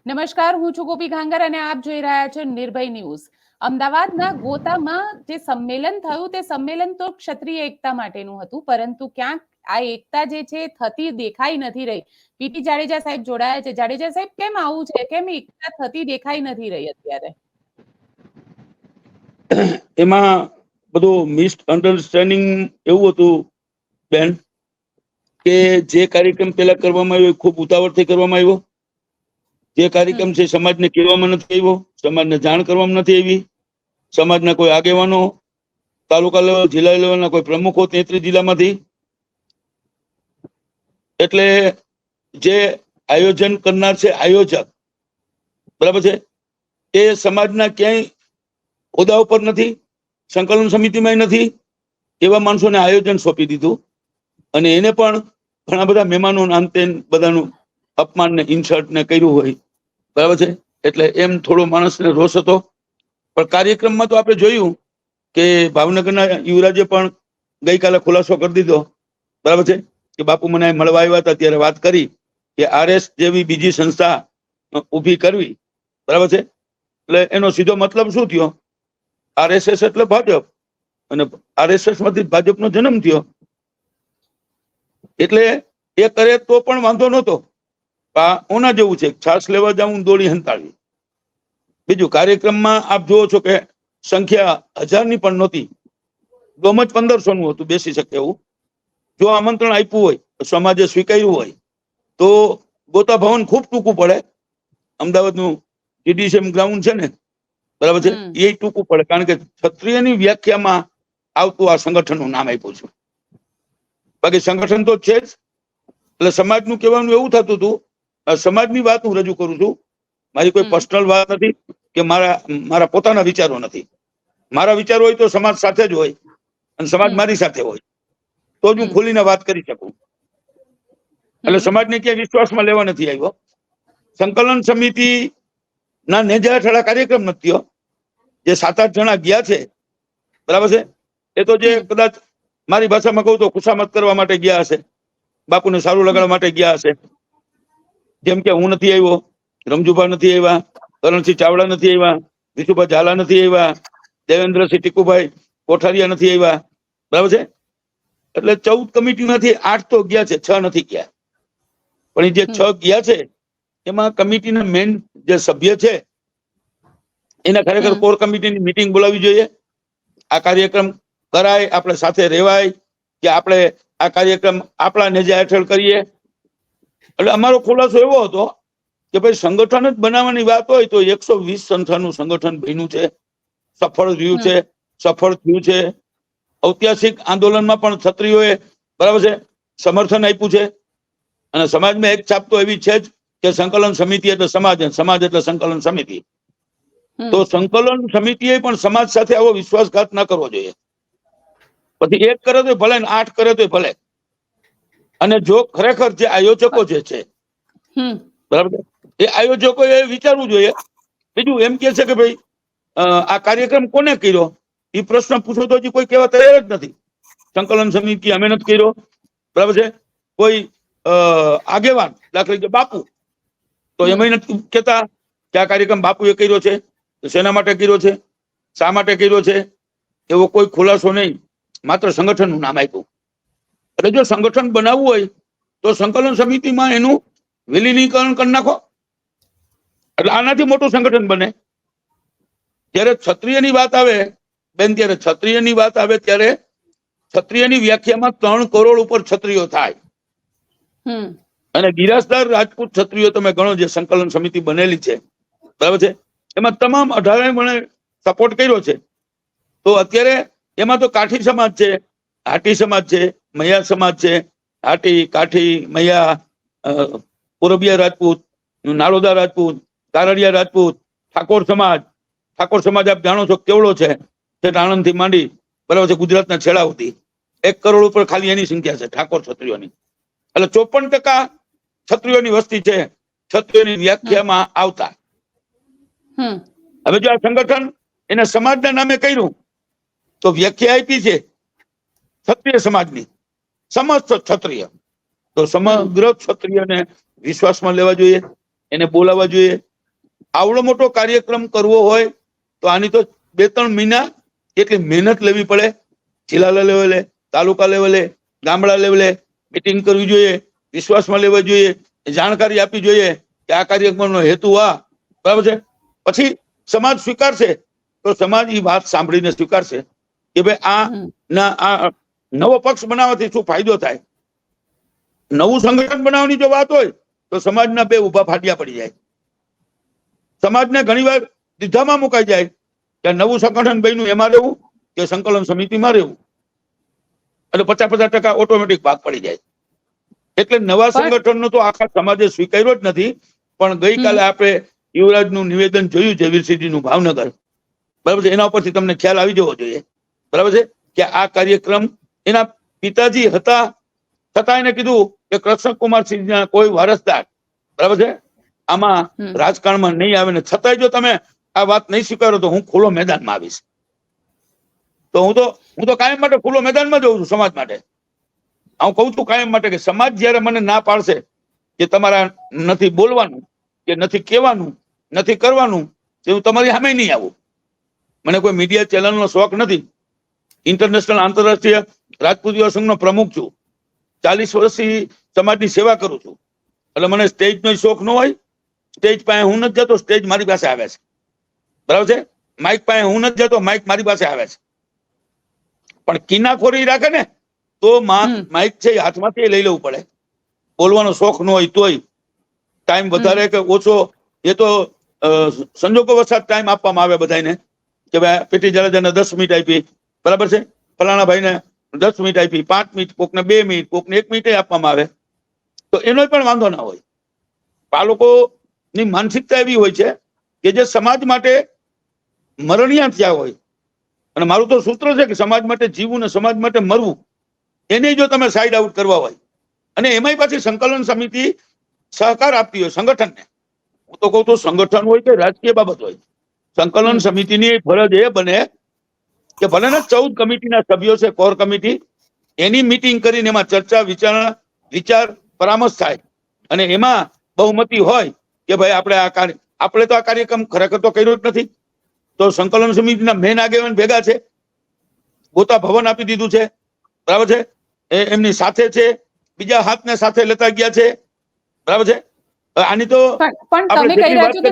નમસ્કાર, હું છું ગોપી ઘાંગર અને આપ જોઈ રહ્યા છો નિર્ભય ન્યૂઝ. અમદાવાદના ગોતામાં જે સંમેલન થયું તે સંમેલન તો ક્ષત્રિય એકતા માટેનું હતું, પરંતુ ક્યાંક આ એકતા જે છે થતી દેખાઈ નથી રહી. પીટી જાડેજા સાહેબ જોડાયા છે. જાડેજા સાહેબ, કેમ આવું છે? કેમ એકતા થતી દેખાઈ નથી રહી અત્યારે? એમાં બધું મિસઅન્ડરસ્ટેન્ડિંગ એવું હતું બેન કે જે કાર્યક્રમ પેલા કરવામાં આવ્યો ખૂબ ઉતાવળથી કરવામાં આવ્યો. જે કાર્યક્રમ છે સમાજને કહેવામાં નથી આવ્યો, સમાજને જાણ કરવામાં નથી આવી. સમાજના કોઈ આગેવાનો, તાલુકા લેવલ, જિલ્લા લેવલના કોઈ પ્રમુખો 33 જિલ્લામાંથી, એટલે જે આયોજન કરનાર છે આયોજક, બરાબર છે, એ સમાજના ક્યાંય હોદ્દા ઉપર નથી, સંકલન સમિતિમાં નથી. એવા માણસોને આયોજન સોંપી દીધું અને એને પણ ઘણા બધા મહેમાનો અંતે બધાનું અપમાન ને ઇન્સલ્ટ ને કર્યું હોય, બરાબર છે. એટલે એમ થોડો માણસને રોષ હતો. પણ કાર્યક્રમમાં તો આપણે જોયું કે ભાવનગરના યુવરાજે પણ ગઈકાલે ખુલાસો કરી દીધો, બરાબર છે, કે બાપુ મને મળવા આવ્યા હતા ત્યારે વાત કરી કે આરએસ જેવી બીજી સંસ્થા ઊભી કરવી, બરાબર છે. એટલે એનો સીધો મતલબ શું થયો? આરએસએસ એટલે ભાજપ, અને આરએસએસ માંથી ભાજપનો જન્મ થયો. એટલે એ કરે તો પણ વાંધો નહોતો. ઓના જેવું છે, છાસ લેવા જાઉં દોડી હંતાળી. બીજું, કાર્યક્રમમાં આપ જુઓ છો કે સંખ્યા 1000ની પણ નહોતી, ગોમજ 1500 નું હતું, બેસી શકે એવું. જો આમંત્રણ આપ્યું હોય, સમાજે સ્વીકાર્યું હોય, તો ગોતા ભવન ખૂબ ટૂંકું પડે. અમદાવાદનું જીડીસીએમ ગ્રાઉન્ડ છે ને, બરાબર છે, એ ટૂંકું પડે, કારણ કે ક્ષત્રિયની વ્યાખ્યામાં આવતું આ સંગઠનનું નામ આપ્યું છે. બાકી સંગઠન તો છે જ. એટલે સમાજનું કહેવાનું એવું થતું હતું, સમાજની વાત હું રજૂ કરું છું, મારી કોઈ પર્સનલ વાત નથી કે મારા પોતાના વિચારો નથી. મારા વિચારો હોય તો સમાજ સાથે જ હોય, અને સમાજ મારી સાથે હોય તો જ હું ખુલીને વાત કરી શકું. એટલે સમાજને ક્યાંય વિશ્વાસમાં લેવા નથી આવ્યો. સંકલન સમિતિ ના નેજા હેઠળ કાર્યક્રમ નથી થયો. જે 7-8 જણા ગયા છે, બરાબર છે, એ તો જે કદાચ મારી ભાષામાં કહું તો ખુશામત કરવા માટે ગયા હશે, બાપુને સારું લગાડવા માટે ગયા હશે. જેમ કે હું નથી આવ્યો, રમજુભા નથી આવ્યા, કરણસિંહ ચાવડા નથી આવ્યા, વિશુભા ઝાલા નથી આવ્યા, દેવેન્દ્રસિંહ ટીકુભાઈ કોઠારિયા નથી આવ્યા, બરાબર છે. એટલે 14 કમિટીમાંથી 8 તો ગયા છે, 6 નથી ગયા. પણ એ જે 6 ગયા છે એમાં કમિટીના મેન જે સભ્ય છે એને ખરેખર કોર કમિટીની મીટિંગ બોલાવવી જોઈએ. આ કાર્યક્રમ કરાય, આપણે સાથે રહેવાય, કે આપણે આ કાર્યક્રમ આપણા નેજા હેઠળ કરીએ. એટલે અમારો ખુલાસો એવો હતો કે ભાઈ સંગઠન જ બનાવવાની વાત હોય તો 120 સંસ્થાનું સંગઠન બન્યું છે, સફળ રહ્યું છે, સફળ થયું છે. ઐતિહાસિક આંદોલનમાં પણ ક્ષત્રિયોએ, બરાબર છે, સમર્થન આપ્યું છે. અને સમાજમાં એક છાપ તો એવી છે જ કે સંકલન સમિતિ એટલે સમાજ, સમાજ એટલે સંકલન સમિતિ. તો સંકલન સમિતિએ પણ સમાજ સાથે આવો વિશ્વાસઘાત ન કરવો જોઈએ. પછી 1 કરે તો ભલે, 8 કરે તો ભલે. અને જો ખરેખર જે આયોજકો જે છે, બરાબર, એ આયોજકો એ વિચારવું જોઈએ. બીજું એમ કે છે કે ભાઈ આ કાર્યક્રમ કોને કર્યો, એ પ્રશ્ન પૂછો તો હજી કોઈ કહેવા તૈયાર જ નથી. સંકલન સમિતિ અમે નથી કર્યો, બરાબર છે. કોઈ આગેવાન, દાખલા તરીકે બાપુ, તો એમ નથી કહેતા કે આ કાર્યક્રમ બાપુએ કર્યો છે, શેના માટે કર્યો છે, શા માટે કર્યો છે, એવો કોઈ ખુલાસો નહીં. માત્ર સંગઠનનું નામ આપ્યું. એટલે જો સંગઠન બનાવવું હોય તો સંકલન સમિતિમાં એનું વિલીનીકરણ કરી નાખો, એટલે આનાથી મોટું સંગઠન બને. જ્યારે ક્ષત્રિયની વાત આવે બેન, ત્યારે ક્ષત્રિયની વાત આવે ત્યારે ક્ષત્રિયની વ્યાખ્યામાં 3 કરોડ ઉપર ક્ષત્રિયો થાય. અને ગિરાસદાર રાજપૂત ક્ષત્રિયો તમે ગણો, જે સંકલન સમિતિ બનેલી છે, બરાબર છે, એમાં તમામ 18 મને સપોર્ટ કર્યો છે. તો અત્યારે એમાં તો કાઠી સમાજ છે, હાટી સમાજ છે, મૈયા સમાજ છે, હાટી, કાઠી, મૈયા, પુરબિયા રાજપૂત, નાળોદા રાજપૂત, કારડિયા રાજપૂત, ઠાકોર સમાજ આપ જાણો છો કેવડો છે, આણંદથી માંડી, બરાબર છે, ગુજરાતના છેડા સુધી 1 કરોડ ઉપર ખાલી એની સંખ્યા છે ઠાકોર ક્ષત્રિયોની. એટલે 54% ક્ષત્રિયોની વસ્તી છે ક્ષત્રિયોની વ્યાખ્યામાં આવતા. હવે જો આ સંગઠન એને સમાજના નામે કર્યું તો વ્યાખ્યા આપી છે ક્ષત્રિય સમાજની, સમસ્ત ક્ષત્રિય. તો સમગ્ર ક્ષત્રિયને વિશ્વાસમાં લેવા જોઈએ, એને બોલાવવા જોઈએ, આવડો મોટો કાર્યક્રમ કરવો હોય તો આની તો 2-3 મહિના એટલી મહેનત લેવી પડે. જિલ્લા લેવલે, તાલુકા લેવલે, ગામડા લેવલે મિટિંગ કરવી જોઈએ, વિશ્વાસમાં લેવા જોઈએ, જાણકારી આપવી જોઈએ કે આ કાર્યક્રમનો હેતુ આ, બરાબર છે. પછી સમાજ સ્વીકારશે તો સમાજ એ વાત સાંભળીને સ્વીકારશે કે ભાઈ આ નવો પક્ષ બનાવવાથી શું ફાયદો થાય. નવું સંગઠન બનાવવાની જો વાત હોય તો સમાજના 2 ઊભા ફાટ્યા પડી જાય. સમાજને ઘણીવાર દ્વિધામાં મુકાઈ જાય કે નવું સંગઠન બન્યું એમાં રહેવું કે સંકલન સમિતિમાં રહેવું, એટલે 50% ઓટોમેટિક ભાગ પડી જાય. એટલે નવા સંગઠનનો તો આખા સમાજે સ્વીકાર્યો જ નથી. પણ ગઈકાલે આપણે યુવરાજનું નિવેદન જોયું છે વીરસિટીનું ભાવનગર, બરાબર છે. એના ઉપરથી તમને ખ્યાલ આવી જવો જોઈએ, બરાબર છે, કે આ કાર્યક્રમ એના પિતાજી હતા છતાં એને કીધું કે કૃષ્ણકુમારસિંહના કોઈ વારસદાર, બરાબર છે, આમાં રાજકારણમાં નહીં આવે ને છતાંય જો તમે આ વાત નહીં સ્વીકારો તો હું ખુલ્લો મેદાનમાં આવીશ. તો હું તો કાયમ માટે ખુલ્લો મેદાનમાં જઉં છું સમાજ માટે. હું કહું છું કાયમ માટે કે સમાજ જયારે મને ના પાડશે કે તમારા નથી બોલવાનું કે નથી કહેવાનું, નથી કરવાનું, તો હું તમારી સામે નહીં આવું. મને કોઈ મીડિયા ચેનલનો શોખ નથી. ઇન્ટરનેશનલ આંતરરાષ્ટ્રીય રાજપૂત યુવા સંઘનો પ્રમુખ છું. 40 વર્ષથી સમાજની સેવા કરું છું. એટલે મને સ્ટેજનો શોખ ન હોય. સ્ટેજ પાસે હું નથી જતો, સ્ટેજ મારી પાસે આવે છે, બરાબર છે. માઇક પાસે હું નથી જતો, માઇક મારી પાસે આવે છે. પણ કિનાખોરી રાખે ને તો માઇક છે હાથમાંથી લઈ લેવું પડે. બોલવાનો શોખ ન હોય તોય ટાઈમ વધારે કે ઓછો એ તો સંજોગો વસાત ટાઈમ આપવામાં આવે બધાને કે ભાઈ પેટી જાડેજાને 10 મિનિટ આપી, બરાબર છે, ફલાણા ભાઈને 10 મિનિટ આપી, 5 મિનિટ, કોકને 2 મિનિટ, કોકને 1 મિનિટ આપવામાં આવે તો એનો પણ વાંધો ના હોય. આ લોકોની માનસિકતા એવી હોય છે કે જે સમાજ માટે મરણિયા થયા હોય. અને મારું તો સૂત્ર છે કે સમાજ માટે જીવવું ને સમાજ માટે મરવું, એને જો તમે સાઈડ આઉટ કરવા હોય અને એમાંય પાછી સંકલન સમિતિ સહકાર આપતી હોય સંગઠનને. હું તો કહું તો સંગઠન હોય કે રાજકીય બાબત હોય, સંકલન સમિતિની ફરજ એ બને કે ભલે ને 14 કમિટીના સભ્યો છે, કોર કમિટી, એની મિટિંગ કરીને એમાં ચર્ચા વિચારણા, વિચાર પરામર્શ થાય અને એમાં બહુમતી હોય કે ભાઈ આપણે તો આ કાર્યક્રમ ખરેખર તો કર્યો જ નથી. તો સંકલન સમિતિના મેન આગેવાન ભેગા છે, ગોતા ભવન આપી દીધું છે, બરાબર છે, એમની સાથે છે, બીજા હાથને સાથે લેતા ગયા છે, બરાબર છે. આની તો પણ તમે કહી રહ્યા છો કે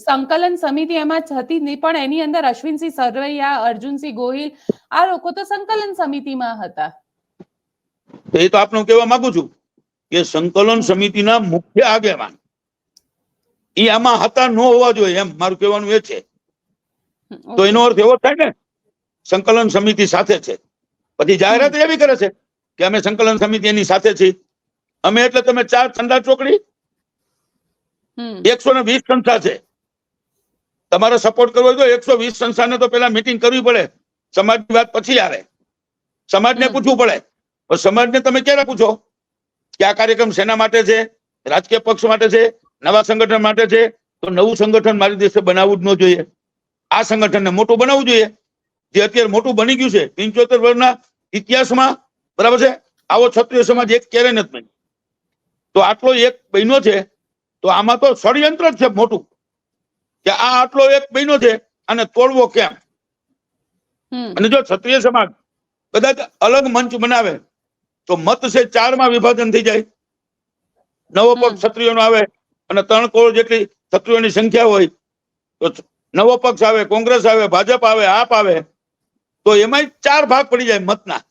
સંકલન સમિતિ એમાં હતી નહીં, પણ એની અંદર અશ્વિનસિંહ સરવૈયા, અર્જુનસિંહ ગોહિલ આ લોકો તો સંકલન સમિતિમાં હતા. એ તો આપને કહેવા માંગુ છું કે સંકલન સમિતિના મુખ્ય આગેવાન એ આમાં હતા ન હોવા જોઈએ, એમ મારું કહેવાનું એ છે. તો એનો અર્થ એવો થાય ને સંકલન સમિતિ સાથે છે, પછી જાહેરાત એવી કરે છે કે અમે સંકલન સમિતિ એની સાથે છીએ. અમે એટલે તમે 4 ચંદા ચોકડી 120 સંસ્થા છે. તમારે સપોર્ટ કરવો હોય તો 120 સંસ્થાને તો પેલા મીટિંગ કરવી પડે. સમાજની વાત પછી આવે, સમાજને પૂછવું પડે. સમાજને તમે ક્યારે પૂછો કે આ કાર્યક્રમ શેના માટે છે? રાજકીય પક્ષ માટે છે, નવા સંગઠન માટે છે? તો નવું સંગઠન મારી દેશે બનાવવું જ ન જોઈએ. આ સંગઠનને મોટું બનાવવું જોઈએ, જે અત્યારે મોટું બની ગયું છે. 75 વર્ષના ઇતિહાસમાં, બરાબર છે, આવો ક્ષત્રિય સમાજ એક ક્યારે નથી બન્યો. તો આટલો એક બન્યો છે તો આમાં તો ષડયંત્ર જ છે મોટું કે આ આટલો એક બન્યો છે અને તોડવો કેમ. અને જો ક્ષત્રિય સમાજ કદાચ અલગ મંચ બનાવે તો મત છે 4 માં વિભાજન થઈ જાય. નવો પક્ષ ક્ષત્રિયોનો આવે અને 3 કરોડ જેટલી ક્ષત્રિયોની સંખ્યા હોય તો નવો પક્ષ આવે, કોંગ્રેસ આવે, ભાજપ આવે, આપ આવે, તો એમાં 4 ભાગ પડી જાય મતના.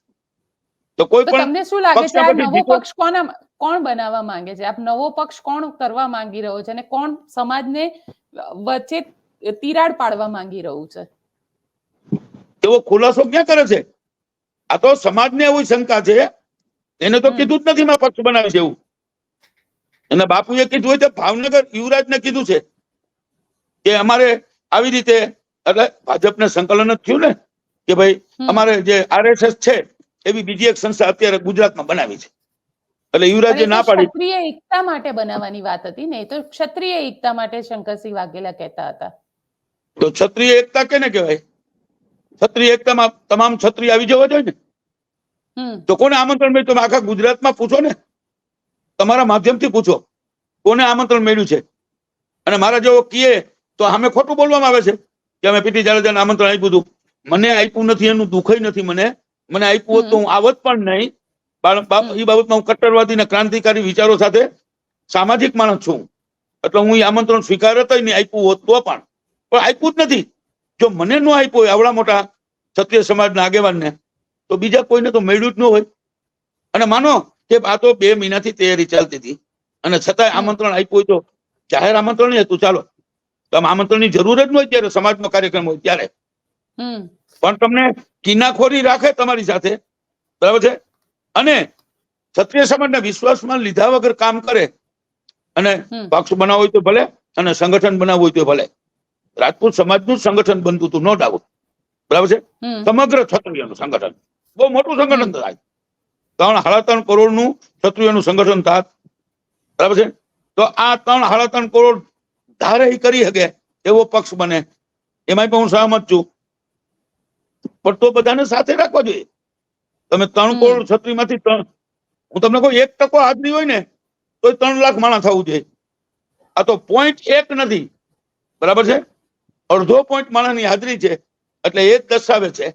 તો કોઈ પણ તમને શું લાગે છે આ નવો પક્ષ કોણ બનાવવા માંગે છે? આપ નવો પક્ષ કોણ કરવા માંગી રહ્યો છે અને કોણ સમાજને વચ્ચે તિરાડ પાડવા માંગી રહ્યું છે? એવો ખુલાસો ક્યાં કરે છે? આ તો સમાજને એવી શંકા છે, એને તો કીધું જ નથી મેં પક્ષ બનાવી છે એવું. અને બાપુએ કીધું હોય તો ભાવનગર યુવરાજને કીધું છે કે અમારે આવી રીતે, એટલે ભાજપને સંકલન જ થયું ને કે ભાઈ અમારે જે RSS છે એવી બીજી એક સંસ્થા અત્યારે ગુજરાતમાં બનાવી છે. એટલે યુવરાજે ના પાડી. ક્ષત્રિય એકતા માટે બનાવવાની વાત હતી ને, તો ક્ષત્રિય એકતા માટે શંકરસિંહ વાઘેલા કહેતા હતા. તો ક્ષત્રિય એકતા કેને કહેવાય? ક્ષત્રિય એકતામાં તમામ ક્ષત્રિય આવી જવા જોઈએ ને. તો કોને આમંત્રણ મળ્યું? તમે આખા ગુજરાતમાં પૂછો ને, તમારા માધ્યમથી પૂછો કોને આમંત્રણ મળ્યું છે. અને મારા જેવો કીએ તો સામે ખોટું બોલવામાં આવે છે કે અમે પીટી જાડેજાને આમંત્રણ આપ્યું હતું. મને આપ્યું નથી એનું દુઃખ નથી. મને આપ્યું હોત તો હું આવત પણ નહીં. એ બાબતમાં હું કટ્ટરવાદી અને ક્રાંતિકારી વિચારો સાથે સામાજિક માણસ છું. એટલે હું એ આમંત્રણ સ્વીકારત નહીં આપ્યું હોત તો પણ આપ્યું જ નથી. જો મને ન આપ્યું હોય આવડા મોટા ક્ષત્રિય સમાજના આગેવાનને, તો બીજા કોઈને તો મળ્યું જ ન હોય. અને માનો કે આ તો 2 મહિનાથી તૈયારી ચાલતી હતી અને છતાંય આમંત્રણ આપ્યું હોય તો જાહેર આમંત્રણ હતું, ચાલો તો આમંત્રણની જરૂર જ ન હોય ત્યારે સમાજનો કાર્યક્રમ હોય ત્યારે. પણ તમને કિનાખોરી રાખે તમારી સાથે, બરાબર છે, અને ક્ષત્રિય સમાજના વિશ્વાસમાં લીધા વગર કામ કરે અને પક્ષ બનાવવો હોય તો ભલે અને સંગઠન બનાવવું હોય તો ભલે. રાજપૂત સમાજનું સંગઠન બનતું હતું, નો ડાઉટ, બરાબર છે. સમગ્ર ક્ષત્રિયનું સંગઠન, બહુ મોટું સંગઠન થાય, 3.5 કરોડનું ક્ષત્રિયનું સંગઠન થાય, બરાબર છે. તો આ 3.5 કરોડ ધારે કરી શકે એવો પક્ષ બને, એમાં પણ હું સહમત છું. પણ તો બધાને સાથે રાખવા જોઈએ. તમે 3 કરોડ ક્ષત્રિયમાંથી હું તમને કહું 1% હાજરી હોય ને તો 3 લાખ માણસ થવું જોઈએ. આ તો 0.1 નથી, બરાબર છે. 0.5 પોઈન્ટ માણસની હાજરી છે એટલે એ જ દર્શાવે છે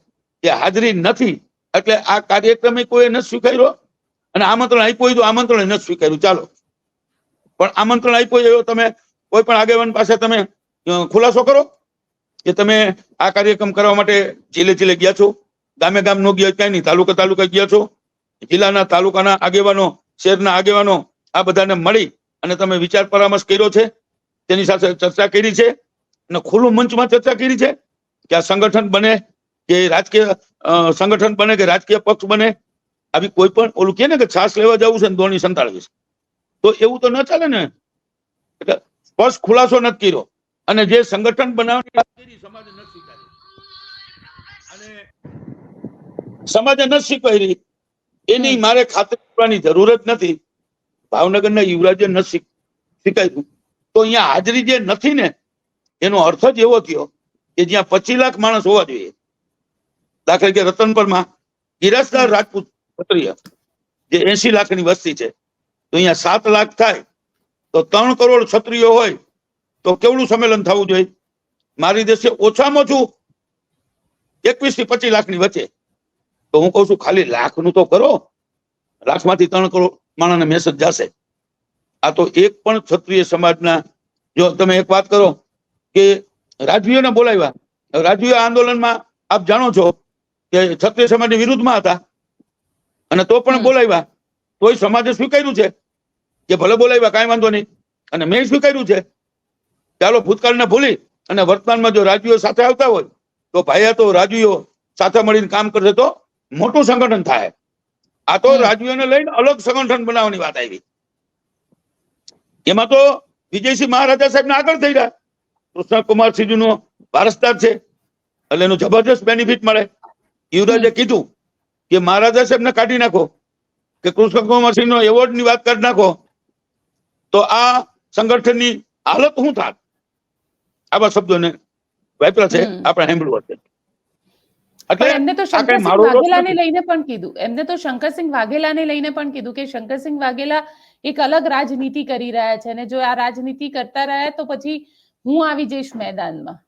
કે હાજરી નથી. એટલે આ કાર્યક્રમ કોઈ નથી સ્વીકાર્યો અને આમંત્રણ આપ્યું હોય તો આમંત્રણ નથી સ્વીકાર્યું. ચાલો, પણ આમંત્રણ આપ્યું એવો તમે કોઈ પણ આગેવાન પાસે તમે ખુલાસો કરો કે તમે આ કાર્યક્રમ કરવા માટે જિલ્લે ગયા છો, ગામે ગામ નો ગયા, ક્યાંય નહીં, તાલુકા ગયા છો, જિલ્લાના તાલુકાના આગેવાનો, શહેરના આગેવાનો, આ બધાને મળી અને તમે વિચાર પરામર્શ કર્યો છે, તેની સાથે ચર્ચા કરી છે અને ખુલ્લું મંચમાં ચર્ચા કરી છે કે આ સંગઠન બને કે રાજકીય સંગઠન બને કે રાજકીય પક્ષ બને. આવી કોઈ પણ ઓલું કે ને કે છાસ લેવા જવું છે ને દોણી સંતાડવી, તો એવું તો ન ચાલે ને. એટલે સ્પષ્ટ ખુલાસો નથી કર્યો અને જે સંગઠન બનાવવાની વાત કરી સમાજે નથી સ્વીકારી અને સમાજે નથી સ્વીકારી એની મારે ખાતરી કરવાની જરૂર જ નથી. ભાવનગરના યુવરાજે નથી સ્વીકાર્યું તો અહીંયા હાજરી જે નથી ને એનો અર્થ જ એવો થયો કે જ્યાં 25 લાખ માણસ હોવા જોઈએ, દાખલા કે રતનપરમાં ગિરાસદાર રાજપૂત ક્ષત્રિય જે 80 લાખની વસ્તી છે, તો અહીંયા 7 લાખ થાય તો 3 કરોડ ક્ષત્રિયો હોય તો કેવડું સંમેલન થવું જોઈએ. મારી દેશે ઓછામાં ઓછું 21 થી 25 લાખની વચ્ચે. તો હું કઉ છું ખાલી લાખનું તો કરો, લાખમાંથી 3 કરોડ માણસને મેસેજ જશે. આ તો એક પણ ક્ષત્રિય સમાજના, જો તમે એક વાત કરો કે રાજવીઓને બોલાવ્યા, રાજવીઓ આંદોલનમાં આપ જાણો છો કે ક્ષત્રિય સમાજની વિરુદ્ધમાં હતા અને તો પણ બોલાવ્યા, તોય સમાજે સ્વીકાર્યું છે કે ભલે બોલાવ્યા કાંઈ વાંધો નહીં, અને મેં સ્વીકાર્યું છે. ચાલો ભૂતકાળને ભૂલી અને વર્તમાનમાં જો રાજવીઓ સાથે આવતા હોય તો ભાઈ તો રાજવીઓ સાથે મળીને કામ કરશે તો મોટું સંગઠન થાય. આ તો રાજવીઓને લઈને અલગ સંગઠન બનાવવાની વાત આવી. એમાં તો વિજયસિંહ મહારાજા સાહેબ આગળ થઈ રહ્યા, કૃષ્ણકુમારસિંહનો વારસદાર છે એટલે એનું જબરજસ્ત બેનિફિટ મળે. યુવરાજે કીધું કે મહારાજા સાહેબને કાઢી નાખો કે કૃષ્ણકુમારસિંહનો એવોર્ડની વાત કાઢી નાખો તો આ સંગઠનની હાલત શું થાત. આવા શબ્દોને વાપર્યા છે, આપણે સાંભળ્યું હશે. એમને તો શંકરસિંહ વાઘેલાને લઈને પણ કીધું, કે શંકરસિંહ વાઘેલા એક અલગ રાજનીતિ કરી રહ્યા છે અને જો આ રાજનીતિ કરતા રહ્યા તો પછી હું આવી જઈશ મેદાનમાં.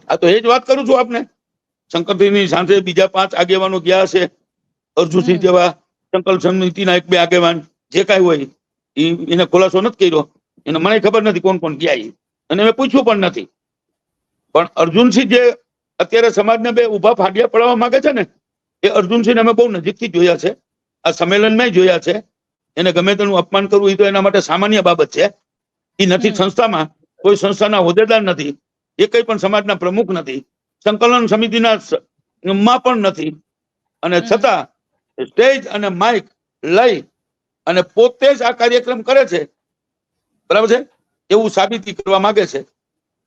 આ તો એ જ વાત કરું છું આપને. શંકરસિંહની સાથે બીજા 5 આગેવાનો ગયા છે, અર્જુનસિંહ જેવા સંકલ્પ સમિતિના 1-2 આગેવાન જે કાંઈ હોય એને ખુલાસો નથી કર્યો, એને મને ખબર નથી કોણ કોણ ગયા અને મેં પૂછ્યું પણ નથી. પણ અર્જુનસિંહ જે અત્યારે સમાજને 2 ઊભા ફાડિયા પડાવવા માંગે છે ને, એ અર્જુનસિંહ અમે બહુ નજીકથી જોયા છે, આ સંમેલનમાં જોયા છે. એને ગમે તેનું અપમાન કરવું એ તો એના માટે સામાન્ય બાબત છે. એ નથી સંસ્થામાં, કોઈ સંસ્થાના હોદ્દેદાર નથી, એ કઈ પણ સમાજના પ્રમુખ નથી, સંકલન સમિતિના માં પણ નથી, અને છતાં સ્ટેજ અને માઇક લઈ અને પોતે જ આ કાર્યક્રમ કરે છે, બરાબર છે, એવું સાબિતી કરવા માંગે છે.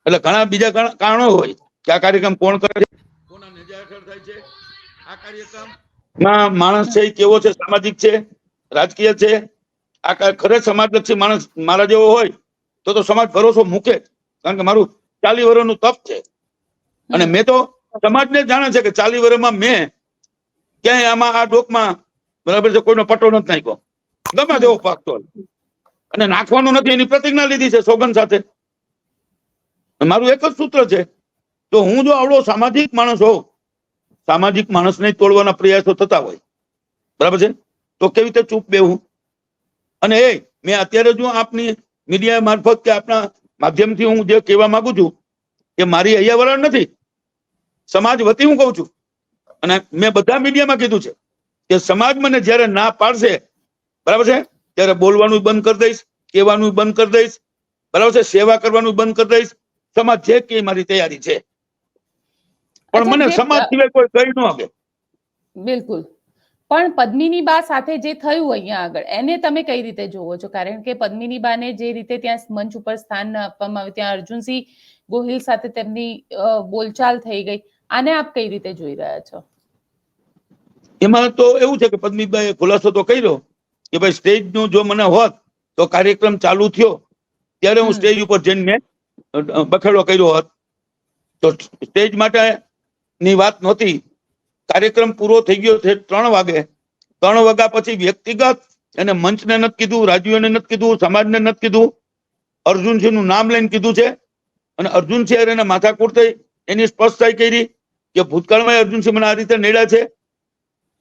એટલે ઘણા બીજા કારણો હોય કે આ કાર્યક્રમ કોણ કરે છે, કોના નેજા હેઠળ થાય છે, આ કાર્યક્રમમાં માણસ છે કેવો છે, સામાજિક છે, રાજકીય છે. આ ખરે સમાજલક્ષી માણસ મારા જેવો હોય તો સમાજ ભરોસો મૂકે, કારણ કે મારું 40 વર્ષનું તપ છે અને મેં તો સમાજને જાણે છે કે 40 વર્ષમાં મેં ક્યાંય આમાં આ ડોકમાં, બરાબર છે, કોઈનો પટ્ટો નથી નાખ્યો, ગમે તેવો પાકતો અને નાખવાનો નથી, એની પ્રતિજ્ઞા લીધી છે સોગંદ સાથે. મારું એક જ સૂત્ર છે, તો હું જો આવડો સામાજિક માણસ હોઉં, સામાજિક માણસને તોડવાના પ્રયાસો થતા હોય, બરાબર છે, તો કેવી રીતે ચૂપ બેહું? અને મેં અત્યારે જો આપની મીડિયા મારફત કે આપના માધ્યમથી હું જે કહેવા માંગુ છું કે મારી અહીંયા વલણ નથી, સમાજ વતી હું કહું છું. અને મેં બધા મીડિયામાં કીધું છે કે સમાજ મને જયારે ના પાડશે, બરાબર છે, ત્યારે બોલવાનું બંધ કરી દઈશ, કહેવાનું બંધ કરી દઈશ, બરાબર છે, સેવા કરવાનું બંધ કરી દઈશ. સમાજ જે કે મારી તૈયારી છે, પણ મને સમાજ સિવાય કોઈ કહી ન શકે. બિલકુલ. પણ પદ્મિની બા સાથે જે થયું અહીંયા આગળ, એને તમે કઈ રીતે જોવો છો? કારણ કે પદ્મિની બાને જે રીતે ત્યાં મંચ ઉપર સ્થાન આપવામાં આવ્યું, ત્યાં અર્જુનસિંહ ગોહિલ સાથે તેમની બોલચાલ થઈ ગઈ, આને આપ કઈ રીતે જોઈ રહ્યા છો? એમાં તો એવું છે કે પદ્મીબાઈએ ખુલાસો તો કર્યો કે ભાઈ સ્ટેજ નું જો મને હોત તો કાર્યક્રમ ચાલુ થયો ત્યારે હું સ્ટેજ ઉપર જઈને મેં બખેડો કર્યો હોત, તો સ્ટેજ માટે ની વાત નહોતી. કાર્યક્રમ પૂરો થઈ ગયો છે 3 વાગે. 3 વાગ્યા પછી વ્યક્તિગત એને મંચને નથી કીધું, રાજ્યોને નથી કીધું, સમાજને નથી કીધું, અર્જુનસિંહ નું નામ લઈને કીધું છે. અને અર્જુનસિંહ એને માથાકૂટ થઈ, એની સ્પષ્ટતા કરી કે ભૂતકાળમાં અર્જુનસિંહ મને આ રીતે નડ્યા છે.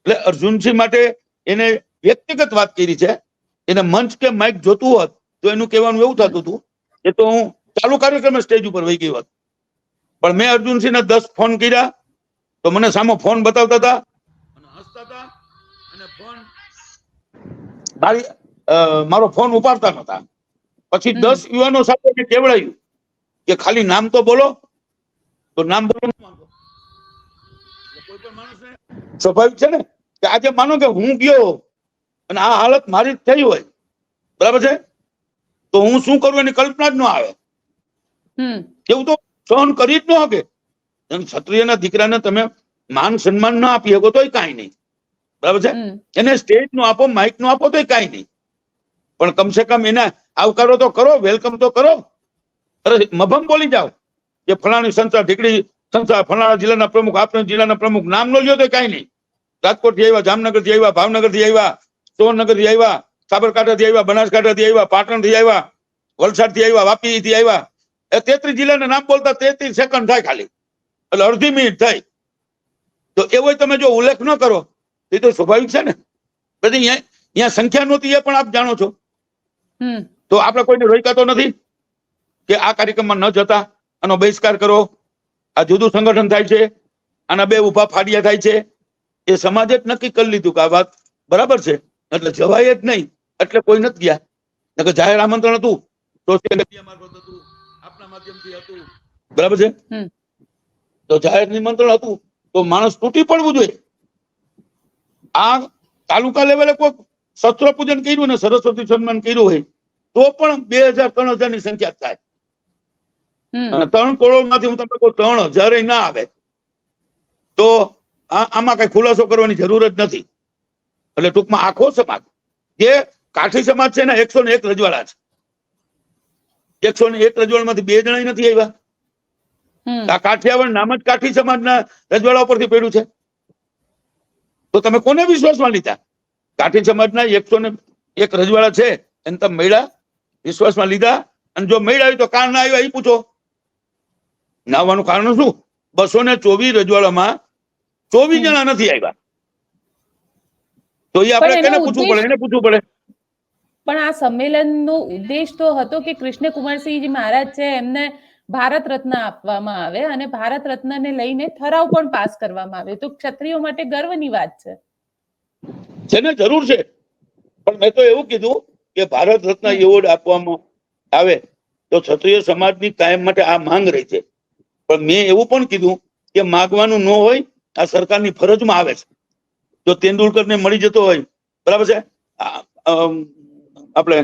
એટલે અર્જુનસિંહ માટે એને વ્યક્તિગત વાત કરી છે. એને મંચ કે માઇક જોતું હોત તો એનું કહેવાનું એવું થતું હતું કે તો હું ચાલુ કાર્યક્રમે સ્ટેજ ઉપર વહી ગઈ હોત. પણ મેં અર્જુનસિંહને 10 ફોન કર્યા તો મને સામો ફોન બતાવતા હતા અને હસતા હતા, અને મારો ફોન ઉપાડતા નહોતા. પછી 10 યુવાનો સાથે મેં કેવડાયું કે ખાલી નામ તો બોલો, તો નામ બોલો. કોઈ પણ માણસને સ્વાભાવિક છે ને કે આજે માનો કે હું ગયો અને આ હાલત મારી થઈ હોય, બરાબર છે, તો હું શું કરું એની કલ્પના જ ન આવે. એવું તો સહન કરી જ ન શકે. ક્ષત્રિયના દીકરાને તમે માન સન્માન ના આપી શકો તોય કાંઈ નહીં, બરાબર છે, એને સ્ટેજ નું આપો, માઇક નું આપો તોય કાંઈ નહીં, પણ કમસે કમ એને આવકારો તો કરો, વેલકમ તો કરો. અરે મભમ બોલી જાઓ કે ફલાણી સંસ્થા, ઢીકડી સંસ્થા, ફલાણા જિલ્લાના પ્રમુખ, આપણા જિલ્લાના પ્રમુખ, નામ ન લ્યો તો કાંઈ નહીં. રાજકોટ થી આવ્યા, જામનગર થી આવ્યા, ભાવનગર થી આવ્યા, સુરેન્દ્રનગર થી આવ્યા, સાબરકાંઠા થી આવ્યા, બનાસકાંઠા થી આવ્યા, પાટણ થી આવ્યા, વલસાડ થી આવ્યા, વાપી થી આવ્યા. 33 જિલ્લાના નામ બોલતા 33 સેકન્ડ થાય ખાલી, એટલે અડધી મિનિટ થાય. તો એવો તમે જો ઉલ્લેખ ન કરો એ તો સ્વાભાવિક છે ને. બધી અહીંયા સંખ્યા નહોતી એ પણ આપ જાણો છો. તો આપણે કોઈને રોક્યા તો નથી કે આ કાર્યક્રમમાં ન જતા, આનો બહિષ્કાર કરો. આ જુદું સંગઠન થાય છે, આના 2 ઉભા ફાડિયા થાય છે. એ સમાજે જ નક્કી કરી લીધું કે આ વાત બરાબર છે, એટલે જવાય જ નહીં, એટલે કોઈ નથી ગયા. નકર જાહેર આમંત્રણ હતું, સોશિયલ મીડિયા મારફત હતું, આપના માધ્યમથી હતું, બરાબર છે, તો જાહેર નિમંત્રણ હતું તો માણસ તૂટી પડવું જોઈએ. આ તાલુકા લેવલે કોઈ શસ્ત્ર પૂજન કર્યું ને સરસ્વતી સન્માન કર્યું હોય તો પણ 2000-3000 ની સંખ્યા થાય. અને 3 કરોડ માંથી હું તમને કહું 3000 ના આવે તો આમાં કઈ ખુલાસો કરવાની જરૂર જ નથી. એટલે ટૂંકમાં આખો સમાજ, જે કાઠી સમાજ છે ને 101 રજવાડા છે, 101 રજવાડામાંથી 2 જણા નથી આવ્યા. આ કાઠિયાવાડ નામ જ કાઠી સમાજના રજવાડા ઉપરથી પડ્યું છે. તો તમે કોને વિશ્વાસમાં લીધા? કાઠી સમાજના 101 રજવાડા છે એને તમે મળ્યા, વિશ્વાસમાં લીધા, અને જો મળ્યા હોય તો કાં ના આવ્યા એ પૂછો. ના આવવાનું કારણ શું? 224 રજવાડામાં 24 જણા નથી આવ્યા. તો એ આપણે કેને પૂછવું પડે? એને પૂછવું પડે. પણ આ સંમેલનનો ઉદ્દેશ તો હતો કે કૃષ્ણકુમારસિંહજી મહારાજ છે એમને ભારત રત્ન આપવામાં આવે અને ભારત રત્નને લઈને ઠરાવ પણ પાસ કરવામાં આવે, તો ક્ષત્રિયો માટે ગર્વની વાત છે. જેને જરૂર છે, પણ મેં તો એવું કીધું કે ભારત રત્ન એવોર્ડ આપવામાં આવે તો ક્ષત્રિય સમાજની કાયમ માટે આ માંગ રહી છે. પણ મેં એવું પણ કીધું કે માગવાનું ન હોય, આ સરકારની ફરજમાં આવે છે. જો તેંડુલકરને મળી જતો હોય, બરાબર છે, આપણે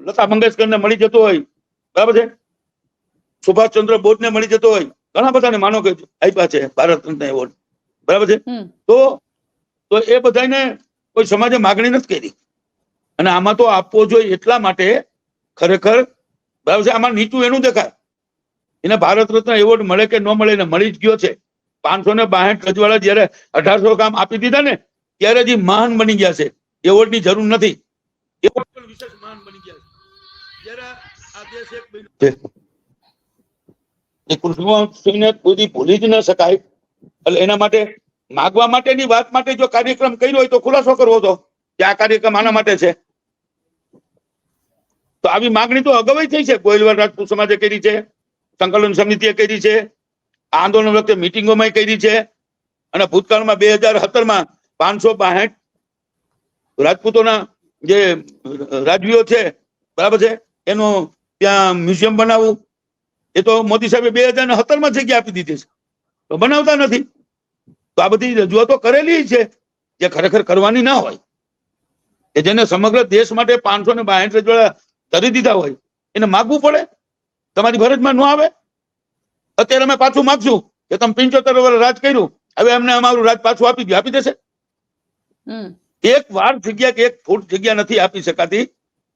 લતા મંગેશકરને મળી જતો હોય, બરાબર છે, સુભાષચંદ્ર બોઝને મળી જતો હોય, ઘણા બધાને માનો કે આપ્યા છે ભારત રત્ન એવોર્ડ, બરાબર છે, તો એ બધાને કોઈ સમાજે માગણી નથી કરી. અને આમાં તો આપવો જોઈએ એટલા માટે ખરેખર, બરાબર છે, આમાં નીચું એનું દેખાય. એને ભારત રત્ન એવોર્ડ મળે કે ન મળે, એને મળી જ ગયો છે. 562 રજવાડા જયારે 1800 કામ આપી દીધા ને ત્યારે જ મહાન બની ગયા છે. એવોર્ડ ની જરૂર નથી. એવોર્ડ પણ વિશેષ મહાન બની ગયા છે. જ્યારે આ દેશ એક એ કૃષ્ણસિંહને કોઈ ભૂલી જ ન શકાય. એટલે એના માટે માગવા માટેની વાત માટે જો કાર્યક્રમ કર્યો હોય તો ખુલાસો કરવો હતો કે આ કાર્યક્રમ આના માટે છે. તો આવી માંગણી તો અગાઉ થઈ છે. ગોહિલવાડ રાજપૂત સમાજે કરી છે, સંકલન સમિતિએ કરી છે, આંદોલન વખતે મિટિંગોમાં કરી છે, અને ભૂતકાળમાં 2017માં 562 રાજપૂતોના જે રાજવીઓ છે, બરાબર છે, એનું ત્યાં મ્યુઝિયમ બનાવવું. એ તો મોદી સાહેબે 2017માં જગ્યા આપી દીધી છે, તો બનાવતા નથી. તો આ બધી રજૂઆતો કરેલી છે જે ખરેખર કરવાની ના હોય, કે જેને સમગ્ર દેશ માટે 562 રજવાડા ધરી દીધા હોય એને માગવું પડે. તમારી ફરજમાં ન આવે. અત્યારે અમે પાછું માગશું કે તમે 75 વર્ષ રાજ કર્યું, હવે અમને અમારું રાજ પાછું આપી દો, આપી દેશે? એક વાર જગ્યા કે એક ફૂટ જગ્યા નથી આપી શકાતી.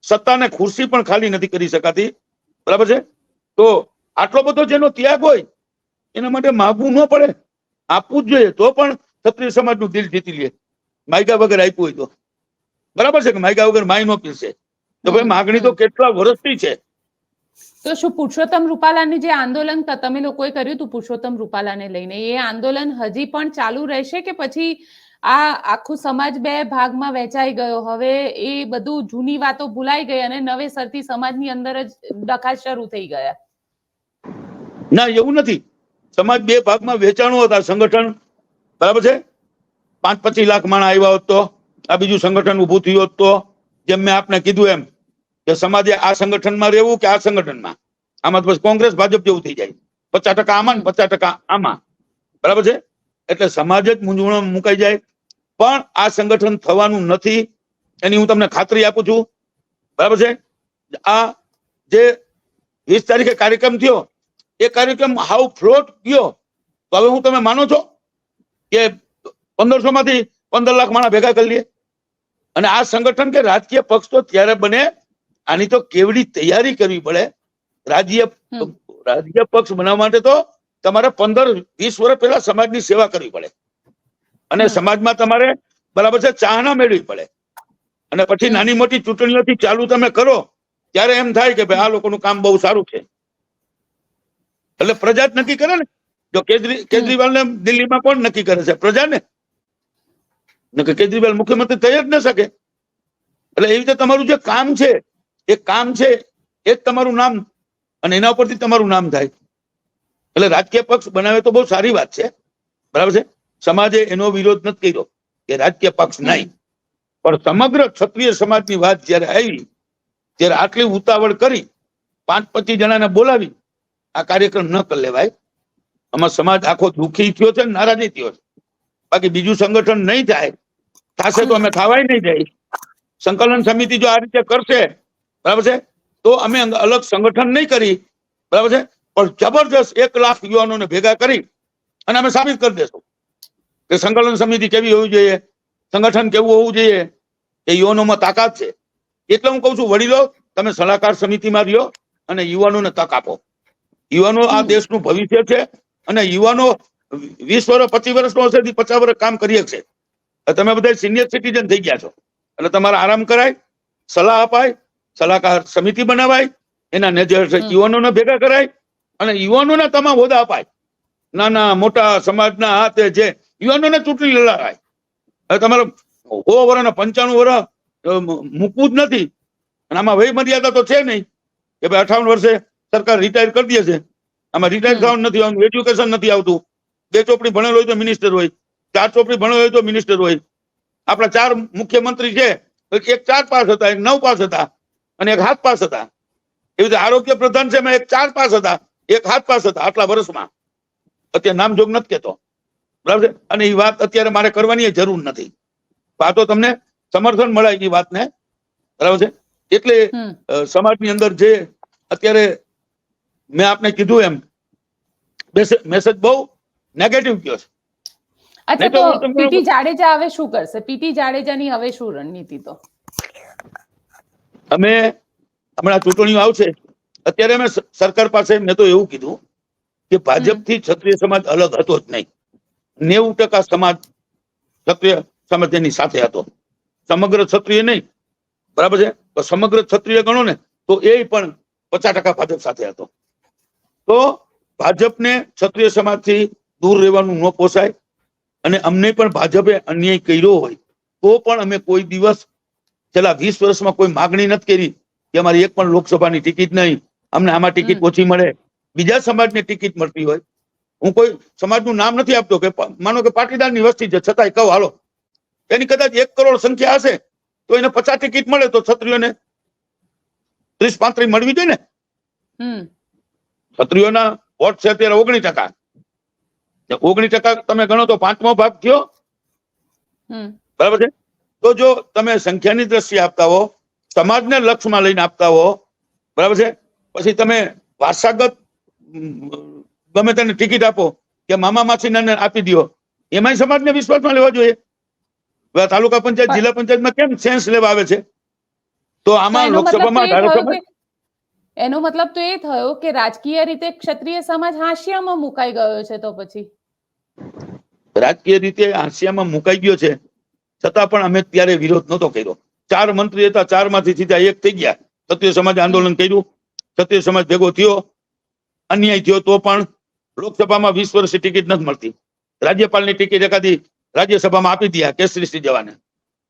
સત્તાને ખુરશી પણ ખાલી નથી કરી શકાતી, બરાબર છે. તો આટલો બધો જેનો ત્યાગ હોય એના માટે માગવું ન પડે, આપવું જ જોઈએ. તો પણ ક્ષત્રિય સમાજનું દિલ જીતી લે, માયગા વગર આપ્યું હોય તો. બરાબર છે કે માયગા વગર માય નો પીરશે. તો ભાઈ માગણી તો કેટલા વર્ષથી છે. તો શું પુરુષોત્તમ રૂપાલાની જે આંદોલન તમે લોકોએ કર્યું હતું પુરુષોત્તમ રૂપાલાને લઈને, એ આંદોલન હજી પણ ચાલુ રહેશે કે પછી આ આખું સમાજ બે ભાગમાં વહેંચાઈ ગયો, હવે એ બધું જૂની વાતો ભૂલાઈ ગઈ અને નવેસરથી સમાજની અંદર જ ડખા શરૂ થઈ ગયા? ના, એવું નથી. સમાજ બે ભાગમાં વહેંચાણું હતા. સંગઠન, બરાબર છે, 5-25 લાખ માણસ આવ્યા હોત તો આ બીજું સંગઠન ઉભું થયું હોત તો, જેમ મેં આપને કીધું એમ કે સમાજે આ સંગઠનમાં રહેવું કે આ સંગઠનમાં, આમાં તો કોંગ્રેસ ભાજપ જેવું થઈ જાય. 50% આમાં ને 50% આમાં, બરાબર છે. એટલે સમાજ જ મૂંઝવણમાં મુકાઈ જાય. પણ આ સંગઠન થવાનું નથી, એની હું તમને ખાતરી આપું છું, બરાબર છે. આ જે 20 તારીખે કાર્યક્રમ થયો, એ કાર્યક્રમ હાવ ફ્લોટ ગયો. તો હવે હું તમે માનો છો કે 1500 માંથી 15 લાખ માણસ ભેગા કરી લે? અને આ સંગઠન કે રાજકીય પક્ષ તો ત્યારે બને, આની તો કેવડી તૈયારી કરવી પડે. રાજ્ય પક્ષ બનાવવા માટે તો તમારે 15-20 વર્ષ પહેલા સમાજની સેવા કરવી પડે, અને સમાજમાં તમારે, બરાબર છે, ચાહના મેળવી પડે. અને પછી નાની મોટી ચૂંટણીઓથી ચાલુ તમે કરો ત્યારે એમ થાય કે ભાઈ આ લોકોનું કામ બહુ સારું છે. એટલે પ્રજા જ નક્કી કરે ને. જો કેજરીવાલને દિલ્હીમાં કોણ નક્કી કરે છે? પ્રજા ને. કેજરીવાલ મુખ્યમંત્રી થઈ જ ન શકે. એટલે એવી રીતે તમારું જે કામ છે એ કામ છે, એ જ તમારું નામ, અને એના ઉપરથી તમારું નામ થાય. એટલે રાજકીય પક્ષ બનાવે તો બહુ સારી વાત છે, બરાબર છે. સમાજે એનો વિરોધ નથી કર્યો કે રાજકીય પક્ષ નહીં, પણ સમગ્ર ક્ષત્રિય સમાજની વાત જયારે આવી ત્યારે આટલી ઉતાવળ કરી 5-25 જણાને બોલાવી આ કાર્યક્રમ ન કરી લેવાય. આમાં સમાજ આખો દુઃખી થયો છે, નારાજી થયો છે. બાકી બીજું સંગઠન નહીં થાય, થશે તો અમે થવાય નહીં જાય. સંકલન સમિતિ જો આ રીતે કરશે, બરાબર છે, તો અમે અલગ સંગઠન નહીં કરી, બરાબર છે, પણ જબરજસ્ત 1 લાખ યુવાનોને ભેગા કરી અને અમે સાબિત કરી દેશું કે સંકલન સમિતિ કેવી હોવી જોઈએ, સંગઠન કેવું હોવું જોઈએ, એ યુવાનોમાં તાકાત છે. એટલે હું કઉ છું, વડીલો તમે સલાહકાર સમિતિમાં રહ્યો અને યુવાનોને તક આપો. યુવાનો આ દેશનું ભવિષ્ય છે, અને યુવાનો 20 વર્ષ 25 વર્ષનો હશે 50 વર્ષ કામ કરી શકશે. તમે બધા સિનિયર સિટીઝન થઈ ગયા છો, એટલે તમારે આરામ કરાય, સલાહ અપાય, સલાહકાર સમિતિ બનાવાય, એના નેજર યુવાનોને ભેગા કરાય અને યુવાનોને તમામ હોદ્દા અપાય. નાના મોટા સમાજના હાથે જે યુવાનોને ચૂંટણી લડાવાય. હવે તમારે 100 વર્ષ 95 વર્ષ મૂકવું જ નથી. અને આમાં વય મર્યાદા તો છે નહીં કે ભાઈ 58 વર્ષે સરકાર રિટાયર કરી દે છે. આમાં રિટાયર થવાનું નથી આવતું, એજ્યુકેશન નથી આવતું. 2 ચોપડી ભણેલો હોય તો મિનિસ્ટર હોય, 4 ચોપડી ભણેલો હોય તો મિનિસ્ટર હોય. આપણા 4 મુખ્યમંત્રી છે, એક 4 પાસ હતા, એક 9 પાસ હતા અને એક 7 પાસ હતા. એવી રીતે આરોગ્ય પ્રધાન છે, એમાં એક 4 પાસ હતા, એક 7 પાસ હતા આટલા વર્ષમાં. અત્યારે નામજોગ નથી કેતો, બરાબર છે. અને એ વાત અત્યારે મારે કરવાની જરૂર નથી. આ તો તમને સમર્થન મળે એ વાતને, બરાબર છે. એટલે સમાજની અંદર જે અત્યારે મેં આપને કીધું એમ મેસેજ બહુ નેગેટિવ ગયો છે. અચ્છા, તો પીટી જાડેજા હવે શું કરશે? પીટી જાડેજાની હવે શું રણનીતિ? તો અમે હમણાં ચૂંટણીઓ આવશે, અત્યારે અમે સરકાર પાસે મેં તો એવું કીધું કે ભાજપથી ક્ષત્રિય સમાજ અલગ હતો જ નહીં. 90% સમાજ ક્ષત્રિય સમાજની સાથે હતો. સમગ્ર ક્ષત્રિય નહીં, બરાબર છે, સમગ્ર ક્ષત્રિય ગણો ને તો એ પણ 50% ભાજપ સાથે હતો. તો ભાજપને ક્ષત્રિય સમાજથી દૂર રહેવાનું ન પોસાય અને અમને પણ ભાજપે અન્યાય કર્યો હોય તો પણ અમે કોઈ દિવસ છેલ્લા 20 વર્ષમાં કોઈ માગણી નથી કરી કે અમારી એક પણ લોકસભાની ટિકિટ નહીં, અમને આમાં ટિકિટ ઓછી મળે, બીજા સમાજને ટિકિટ મળતી હોય. હું કોઈ સમાજનું નામ નથી આપતો કે માનો કે પાટીદારની વસ્તી છે છતાંય કહું હાલો એની કદાચ 1 કરોડ સંખ્યા હશે તો એને 50 ટિકિટ મળે તો ક્ષત્રિયોને 30-35 મળવી જોઈએ ને. ક્ષત્રિયોના વોટ છે અત્યારે 19%. 19% તમે ગણો તો 5મો ભાગ થયો, બરાબર છે. તો જો તમે સંખ્યાની દ્રષ્ટિએ આપતા હો, સમાજને લક્ષ્યમાં લઈને આપતા હો, બરાબર છે, પછી તમે વારસાગત ગમે તેને ટિકિટ આપો કે મામા માસીને આપી દો, એમાંય સમાજને વિશ્વાસમાં લેવા જોઈએ. તાલુકા પંચાયત જિલ્લા પંચાયતમાં કેમ સેન્સ લેવા આવે છે? તો આમાં લોકસભામાં એનો મતલબ તો એ થયો કે રાજકીય રીતે ક્ષત્રિય સમાજ હાંસિયામાં મુકાઈ ગયો છે. તો પછી રાજકીય રીતે હાંસિયામાં મુકાઈ ગયો છે છતાં પણ અમે ત્યારે વિરોધ નહોતો કર્યો. 4 મંત્રી હતા, 4 માંથી સીધા 1 થઈ ગયા. ક્ષત્રિય સમાજ આંદોલન કર્યું, ક્ષત્રિય સમાજ ભેગો થયો, અન્યાય થયો તો પણ લોકસભામાં 20 વર્ષની ટિકિટ નથી મળતી. રાજ્યપાલની ટિકિટ એકાદી રાજ્યસભામાં આપી દે કેસરીસિંહ જેવાને,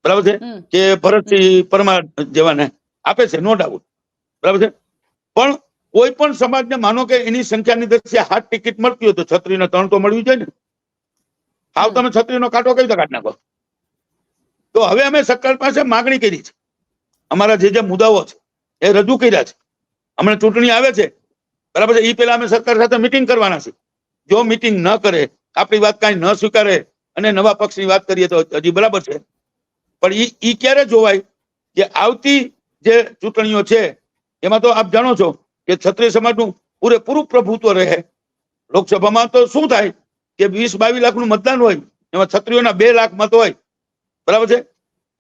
બરાબર છે, કે ભરતસિંહ પરમાર જેવાને આપે છે, નો ડાઉટ, બરાબર છે. પણ કોઈ પણ સમાજને માનો કે એની સંખ્યાની દ્રષ્ટિએ 7 ટિકિટ મળતી હોય તો ક્ષત્રિયને 3 તો મળવી જોઈએ ને. હાવ તમે ક્ષત્રિયનો કાંટો કઈ રીતે કાઢી નાખો? તો હવે અમે સરકાર પાસે માગણી કરી છે, અમારા જે મુદ્દાઓ છે એ રજૂ કર્યા છે. હમણાં ચૂંટણી આવે છે, બરાબર છે, એ પહેલા અમે સરકાર સાથે મિટિંગ કરવાના છે. જો મિટિંગ ન કરે, આપણી વાત કાંઈ ન સ્વીકારે અને નવા પક્ષની વાત કરીએ તો હજી બરાબર છે. પણ ઈ ક્યારે જોવાય કે આવતી જે ચૂંટણીઓ છે એમાં તો આપ જાણો છો કે ક્ષત્રિય સમાજનું પૂરેપૂરું પ્રભુત્વ રહે. લોકસભામાં તો શું થાય કે 20-22 લાખનું મતદાન હોય, એમાં ક્ષત્રિયોના 2 લાખ મત હોય, બરાબર છે.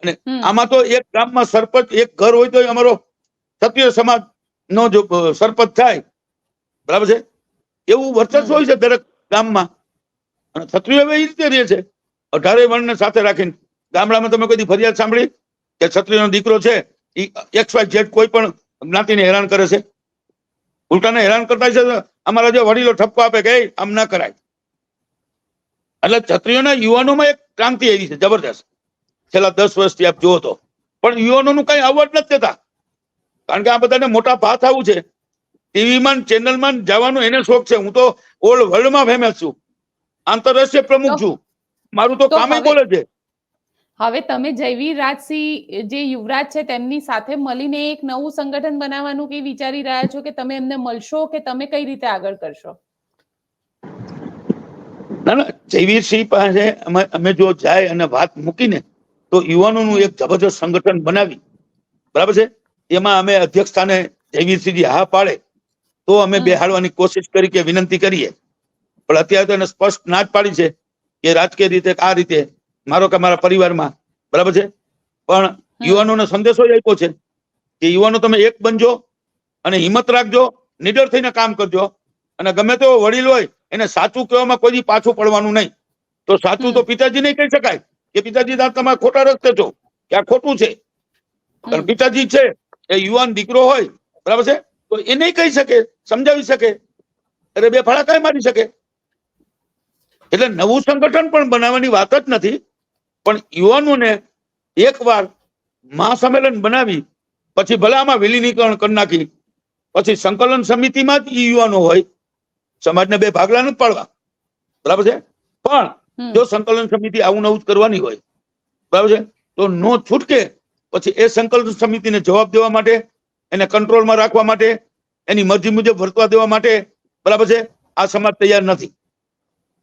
અને આમાં તો એક ગામમાં સરપંચ, એક ઘર હોય તો અમારો ક્ષત્રિય સમાજ નો જો સરપંચ થાય, બરાબર છે, એવું વર્ચસ્વ હોય છે દરેક ગામમાં. અને ક્ષત્રિયો એ રીતે રહે છે 18 વર્ણને સાથે રાખીને. ગામડામાં તમે કોઈ ફરિયાદ સાંભળી કે ક્ષત્રિયનો દીકરો છે XYZ કોઈ પણ જ્ઞાતિને હેરાન કરે છે? ઉલટાને હેરાન કરતા છે. અમારા જે વડીલો ઠપકો આપે કે આમ ના કરાય. એટલે ક્ષત્રિયોના યુવાનોમાં એક ક્રાંતિ આવી છે જબરદસ્ત, છેલ્લા 10 વર્ષથી આપ જુઓ તો. પણ યુવાનોનું કઈ આવડ નથી દેતા, કારણ કે આ બધાને મોટા ભાત આવું છે. ટીવીમાં ચેનલમાં જવાનું એને શોખ છે. હું તો ઓલ વર્લ્ડમાં ફેમસ છું, આંતરરાષ્ટ્રીય પ્રમુખ છું, મારું તો કામ બોલે છે. હવે તમે જયવીર રાજસિંહ જે યુવરાજ છે તેમની સાથે મળીને એક નવું સંગઠન બનાવવાનું કે વિચારી રહ્યા છો કે તમે એમને મળશો કે તમે કઈ રીતે આગળ કરશો? ના ના, જયવીરસિંહ પાસે અમે જો જાય અને વાત મૂકીને તો યુવાનોનું એક જબરજસ્ત સંગઠન બનાવી, બરાબર છે, એમાં અમે અધ્યક્ષ સ્થાને જયવીરસિંહજી હા પાડે તો અમે બેહાડવાની કોશિશ કરી કે વિનંતી કરીએ. પણ અત્યારે તો એને સ્પષ્ટ ના જ પાડી છે કે રાજકીય રીતે આ રીતે મારો કે મારા પરિવારમાં, બરાબર છે. પણ યુવાનોને સંદેશો આપ્યો છે કે યુવાનો તમે એક બનજો અને હિંમત રાખજો, નિડર થઈને કામ કરજો, અને ગમે તેવો વડીલ હોય એને સાચું કહેવામાં કોઈ પાછું પડવાનું નહીં. તો સાચું તો પિતાજી નહીં કહી શકાય કે પિતાજી તમે ખોટા રસ્તે છો કે આ ખોટું છે. પિતાજી છે એ યુવાન દીકરો હોય, બરાબર છે, તો એ નહીં કહી શકે, સમજાવી શકે, અરે 2 ફાળા મારી શકે. એટલે નવું સંગઠન પણ બનાવવાની વાત જ નથી, પણ યુવાનોને એકવાર મહાસંમેલન બનાવી પછી ભલે આમાં વિલીનીકરણ કરી નાખી, પછી સંકલન સમિતિમાં જ યુવાનો હોય, સમાજને 2 ભાગલા નથી પાડવા, બરાબર છે. પણ જો સંકલન સમિતિ આવું નવું જ કરવાની હોય, બરાબર છે, તો નો છૂટકે પછી એ સંકલન સમિતિને જવાબ દેવા માટે, એને કંટ્રોલમાં રાખવા માટે, એની મરજી મુજબ વર્તવા દેવા માટે, બરાબર છે, આ સમાજ તૈયાર નથી.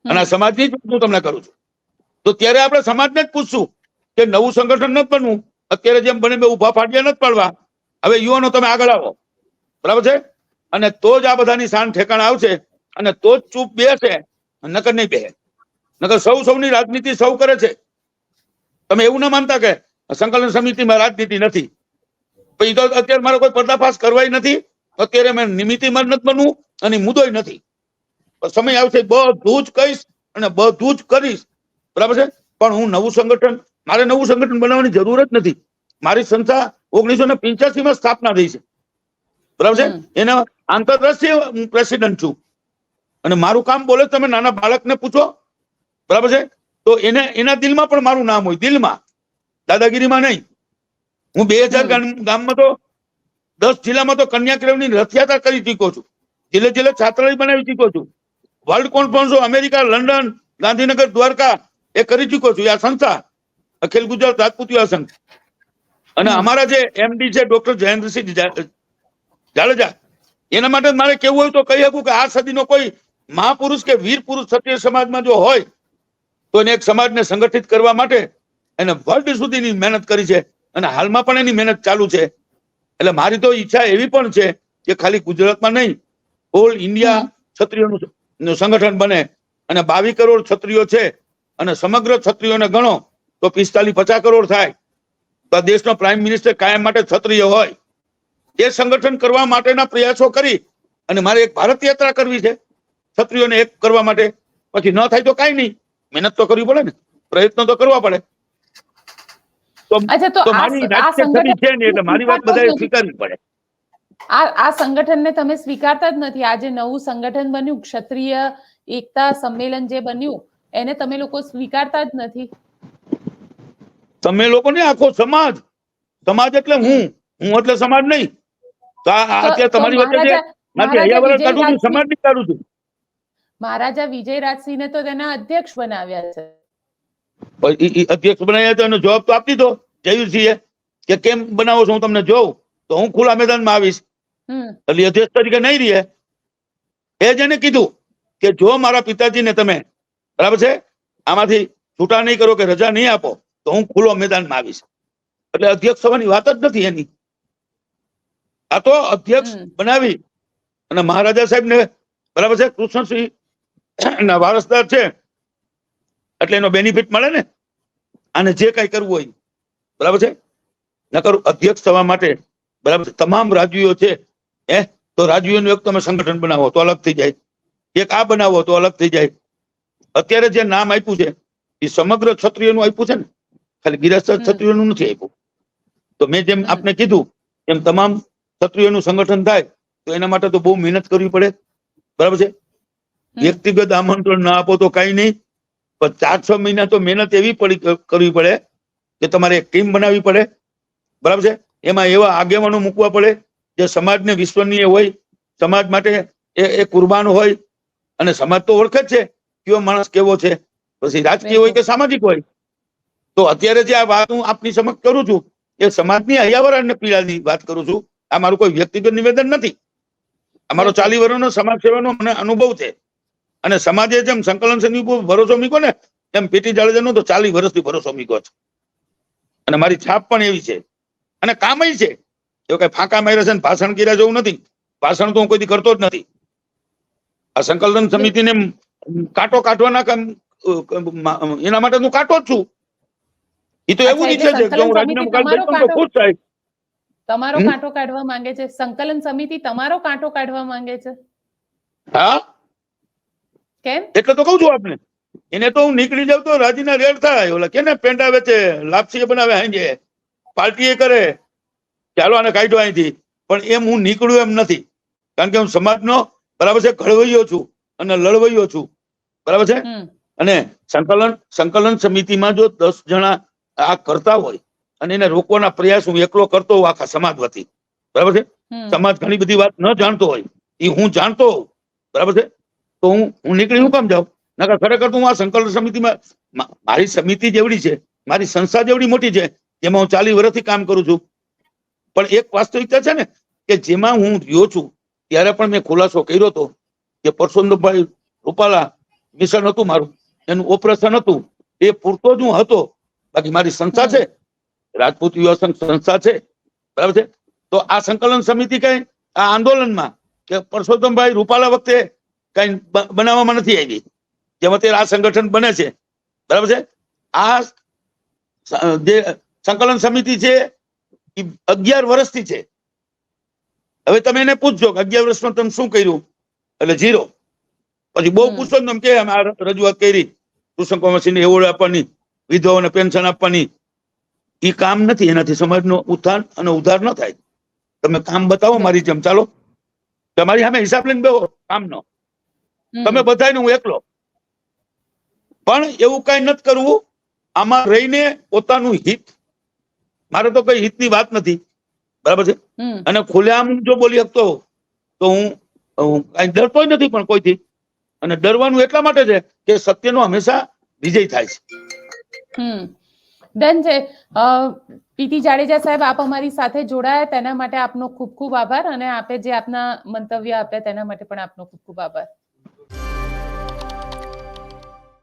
અને આ સમાજની જ હું તમને કરું છું. તો ત્યારે આપણે સમાજને જ પૂછશું કે નવું સંગઠન નથી બનવું, અત્યારે જેમ બને ઉભા ફાટ્યા નથી પાડવા, હવે યુવાનો તમે આગળ આવો, બરાબર છે, અને તો જ આ બધાની શાન ઠેકાણા આવશે, અને તો જ ચૂપ બેસે, નકર નહીં બેસે. નકર સૌની રાજનીતિ સૌ કરે છે. તમે એવું ના માનતા કે સંકલન સમિતિમાં રાજનીતિ નથી, પછી તો અત્યારે મારો કોઈ પર્દાફાશ કરવાય નથી. અત્યારે મેં નિમિત્તિમાં નથી બનવું અને મુદ્દોય નથી. સમય આવશે બધું જ કહીશ અને બધું જ કરીશ, બરાબર છે. પણ હું નવું સંગઠન, મારે નવું સંગઠન બનાવવાની જરૂર જ નથી. મારી સંસ્થા 1985 સ્થાપના થઈ છે, બરાબર છે, એના આંતરરાષ્ટ્રીય પ્રેસિડેન્ટ છું. અને મારું કામ બોલે તમે નાના બાળકને પૂછો, બરાબર છે, તો એના દિલમાં પણ મારું નામ હોય, દિલમાં, દાદાગીરીમાં નહીં. હું 2000 ગામમાં તો 10 જિલ્લામાં તો કન્યાક્રમની રથયાત્રા કરી ચૂક્યો છું, જિલ્લે જિલ્લે છાત્રાલય બનાવી ચૂક્યો છું, વર્લ્ડ કોન્ફરન્સો અમેરિકા, લંડન, ગાંધીનગર, દ્વારકા એ કરી ચૂક્યો છું. આ સંસ્થા અખિલ ગુજરાત રાજપૂત યુવા સંઘ અને અમારા જે એમડી છે ડોક્ટર જયેન્દ્રસિંહ જાડેજા, એના માટે મારે કેવું હોય તો કહી શકું કે આ સદીનો કોઈ મહાપુરુષ કે વીર પુરુષ ક્ષત્રિય સમાજમાં જો હોય તો એને એક સમાજને સંગઠિત કરવા માટે એને વર્લ્ડ સુધીની મહેનત કરી છે અને હાલમાં પણ એની મહેનત ચાલુ છે. એટલે મારી તો ઈચ્છા એવી પણ છે કે ખાલી ગુજરાતમાં નહીં, ઓલ ઇન્ડિયા ક્ષત્રિયોનું સંગઠન બને અને 22 કરોડ ક્ષત્રિયો છે અને સમગ્ર ક્ષત્રિયોને ગણો તો 45-50 કરોડ થાય. તો આ દેશનો પ્રાઇમ મિનિસ્ટર કાયમ માટે ક્ષત્રિય હોય. એ સંગઠન કરવા માટેના પ્રયાસો કરી અને મારે એક ભારત યાત્રા કરવી છે ક્ષત્રિયોને એક કરવા માટે. પછી ન થાય તો કાંઈ નહીં, મહેનત તો કરવી પડે ને, પ્રયત્ન તો કરવા પડે. તો મારી રાજકીય છબી છે ને એટલે મારી વાત બધાએ સ્વીકારવી પડે. આ સંગઠનને તમે સ્વીકારતા જ નથી. આ જે નવું સંગઠન બન્યું ક્ષત્રિય એકતા સંમેલન જે બન્યું એને તમે લોકો સ્વીકારતા જ નથી. તમે લોકો ને આખો સમાજ, સમાજ એટલે હું એટલે સમાજ નહીં. તો અત્યારે તમારી વચ્ચે જે હૈયાવરણ કાઢું છું, સમાજની કાઢું છું. મહારાજા વિજયરાજસિંહને તો તેના અધ્યક્ષ બનાવ્યા છે. અધ્યક્ષ બનાવ્યા તો એનો જવાબ તો આપી દો જયુસિંહે કે કેમ બનાવો છો, હું તમને જોઉં તો હું ખુલ્લા મેદાનમાં આવીશ. એટલે અધ્યક્ષ તરીકે નહીં રહે. એ જેને કીધું કે જો મારા પિતાજીને તમે, બરાબર છે, આમાંથી છૂટા નહીં કરો કે રજા નહીં આપો તો હું ખુલ્લો મેદાનમાં આવીશ. એટલે અધ્યક્ષ થવાની વાત જ નથી એની. આ તો અધ્યક્ષ બનાવી અને મહારાજા સાહેબને, બરાબર છે, કૃષ્ણસિંહ ના વારસદાર છે એટલે એનો બેનિફિટ મળે ને. આને જે કઈ કરવું હોય, બરાબર છે, નકર અધ્યક્ષ થવા માટે, બરાબર છે, તમામ રાજ્યો છે તો રાજ્યોનું એક તમે સંગઠન બનાવો તો અલગ થઈ જાય, એક આ બનાવો તો અલગ થઈ જાય. અત્યારે જે નામ આપ્યું છે એ સમગ્ર ક્ષત્રિયોનું આપ્યું છે ને, ખાલી ગિરાસર ક્ષત્રિયોનું નથી આપ્યું. તો મેં જેમ આપને કીધું એમ તમામ ક્ષત્રિયોનું સંગઠન થાય તો એના માટે તો બહુ મહેનત કરવી પડે, બરાબર છે. વ્યક્તિગત આમંત્રણ ના આપો તો કઈ નહીં, પણ 4-6 મહિના તો મહેનત એવી કરવી પડે કે તમારે એક ટીમ બનાવવી પડે, બરાબર છે. એમાં એવા આગેવાનો મૂકવા પડે જે સમાજને વિશ્વનીય હોય, સમાજ માટે એ કુરબાન હોય અને સમાજ તો ઓળખે જ છે કયો માણસ કેવો છે, પછી રાજકીય હોય કે સામાજિક હોય. તો અત્યારે જે આ વાત હું આપની સમક્ષ કરું છું એ સમાજની હૈયાવરણ પીડાની વાત કરું છું. આ મારું કોઈ વ્યક્તિગત નિવેદન નથી. અમારો 40 વર્ષનો સમાજ સેવાનો મને અનુભવ છે અને સમાજે જેમ સંકલન સમિતિ ઉપર ભરોસો મૂક્યો ને એમ પીટી જાડેજાનો તો 40 વર્ષથી ભરોસો મૂક્યો છે અને મારી છાપ પણ એવી છે અને કામ છે. એવું કઈ ફાંકા માર્યા છે ને ભાષણ કર્યા જેવું નથી. ભાષણ તો હું કોઈ કરતો જ નથી. આ સંકલન સમિતિને કાંટો કાઢવાના એના માટે હું કાંટો જ છું. એ તો એવું ઈચ્છે છે કે હું રાજીનામું કાઢી દઉં તો ખુશ થાય. તમારો કાંટો કાઢવા માંગે છે સંકલન સમિતિ, તમારો કાંટો કાઢવા માંગે છે? હા, કેમ? એટલે તો કહું છું આપને. એને તો હું નીકળી જાઉં તો રાજીના રેડ થાય. ઓલા કેને પેંડા વેચે, લાપસી બનાવે, હાંજે પાર્ટી કરે, ચાલો આને કાઢ્યો અહીંથી. પણ એમ હું નીકળ્યું એમ નથી, કારણ કે હું સમાજનો, બરાબર છે, ઘડવૈયો છું અને લડવૈયો છું, બરાબર છે. અને સંકલન સમિતિમાં જો 10 જણા આ કરતા હોય અને એને રોકવાના પ્રયાસ હું એકલો કરતો હોઉં આખા સમાજ વતી, બરાબર છે, સમાજ ઘણી બધી વાત ન જાણતો હોય એ હું જાણતો હોઉં, બરાબર છે, તો હું નીકળી હું કામ જાઉં? નકર ખરેખર તો હું આ સંકલન સમિતિમાં, મારી સમિતિ જેવડી છે, મારી સંસ્થા જેવડી મોટી છે, જેમાં હું 40 વર્ષથી કામ કરું છું. પણ એક વાસ્તવિકતા છે ને કે જેમાં હું રહ્યો છું ત્યારે પણ મેં ખુલાસો કર્યો હતો કે પરસોત્તમભાઈ રૂપાલા મિશન હતું મારું, એનું ઓપરેશન હતું, એ પૂરતો જ હું હતો. બાકી મારી સંસ્થા છે, રાજપૂત યુવા સંઘ સંસ્થા છે, બરાબર છે. તો આ સંકલન સમિતિ કઈ આ આંદોલનમાં કે પરસોત્તમભાઈ રૂપાલા વખતે કઈ બનાવવામાં નથી આવી, જેમ અત્યારે આ સંગઠન બને છે, બરાબર છે. આ જે સંકલન સમિતિ છે એ 11 વર્ષથી છે. હવે તમે એને પૂછજો કે 11 વર્ષમાં તમે શું કર્યું, એટલે 0. પછી બહુ પૂછો ને કે અમે આ રજૂઆત કરી, કૃષ્ણકુમારસિંહને એવોર્ડ આપવાની, વિધવાઓને પેન્શન આપવાની, એ કામ નથી. એનાથી સમાજનો ઉત્થાન અને ઉદ્ધાર ન થાય. તમે કામ બતાવો મારી જેમ, ચાલો તમારી સામે હિસાબ લઈને બેહો કામનો. તમે બધાને હું એકલો, પણ એવું કઈ નથી કરવું. આમાં રહીને પોતાનું હિત, મારે તો કઈ હિતની વાત નથી, બરાબર છે. અને ખુલ્લેઆમ જો બોલી શકતો તો હું કઈ ડરતો નથી પણ કોઈથી. અને ડરવાનું એટલા માટે છે કે સત્યનો હંમેશા વિજય થાય છે. ડન છે. પીટી જાડેજા સાહેબ, આપ અમારી સાથે જોડાયા તેના માટે આપનો ખૂબ ખૂબ આભાર, અને આપે જે આપના મંતવ્ય આપ્યા તેના માટે પણ આપનો ખૂબ ખૂબ આભાર.